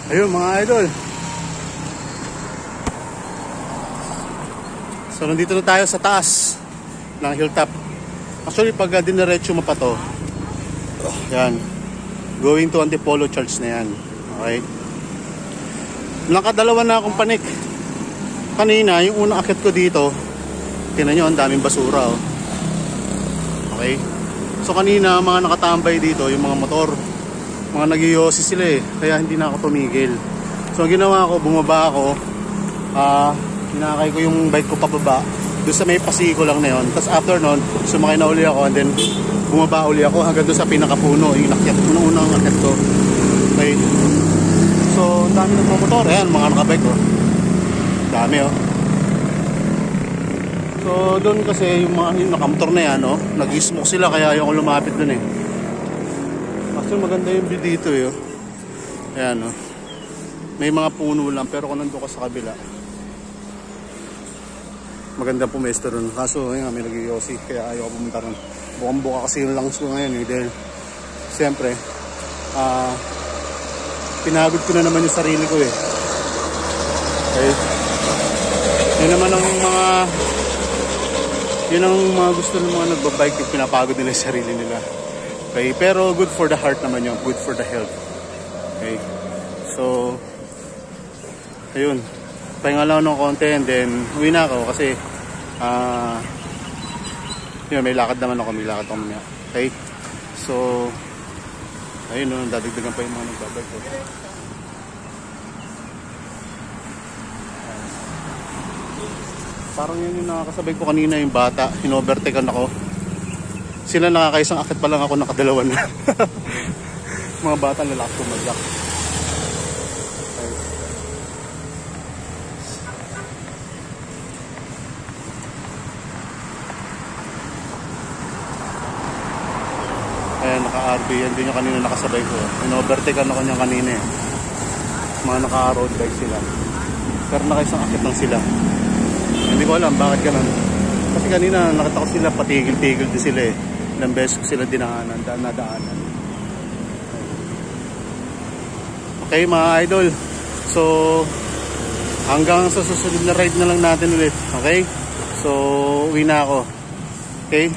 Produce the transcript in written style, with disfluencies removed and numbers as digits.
Ayun mga idol. So nandito na tayo sa taas ng hilltop. Actually pag diniretso mo pa to, yan, going to Antipolo Church na yan. Okay. Nakadalawa na akong panik. Kanina yung unang akit ko dito, tingnan nyo ang daming basura oh. Okay. So kanina mga nakatambay dito yung mga motor, mga nag-iyosi sila eh, kaya hindi na ako tumigil. So ang ginawa ko, bumaba ako, hinakay ko yung bike ko pababa doon sa may pasiko lang na yun. Tapos after nun, sumakay na uli ako and then bumaba uli ako hanggang doon sa pinakapuno, yung unang akit ko. Okay. So ang dami ng mga motor, ayan mga nakabike ko, dami oh. So doon kasi yung mga nakamotor na yan oh, nag-smoke sila kaya ayaw ko lumapit doon eh. Kasi maganda yung view dito eh oh. Ayan oh. May mga puno lang pero kung nandun ka sa kabila, magandang pumesto doon. Kaso ayun, may nag-iossi kaya ayaw ko pumunta ron. Bukang buka kasi yung lungs ko ngayon eh. Dahil siyempre pinagod ko na naman yung sarili ko eh. Okay. Yun ang mga gusto ng mga nagbabike, yung pinapagod nila yung sarili nila. Okay, pero good for the heart naman yun, good for the health. Okay, so ayun, pahinga lang ng konti and then uwi na ako kasi yun, may lakad naman ako, mamaya. Okay, so ayun, dadagdagan pa yung mga nagbabike. Parang yun yung nakakasabay ko kanina, yung bata, in-overtaken ako. Sila nakakaisang akit pa lang, ako nakadalawa na. Mga bata lalaki tumagyak. Okay. Ayan, naka-RB, yan din yung kanina nakasabay ko. In-overtaken ako niya kanina eh. Mga naka-road bike sila. Pero nakaisang akit lang sila. Hindi ko alam bakit ganun. Kasi kanina nakita ko sila, patigil-tigil din sila eh. Ilang beses ko sila nadaanan. Okay mga idol. So hanggang sa susunod na ride na lang natin ulit. Okay? So uwi na ako. Okay?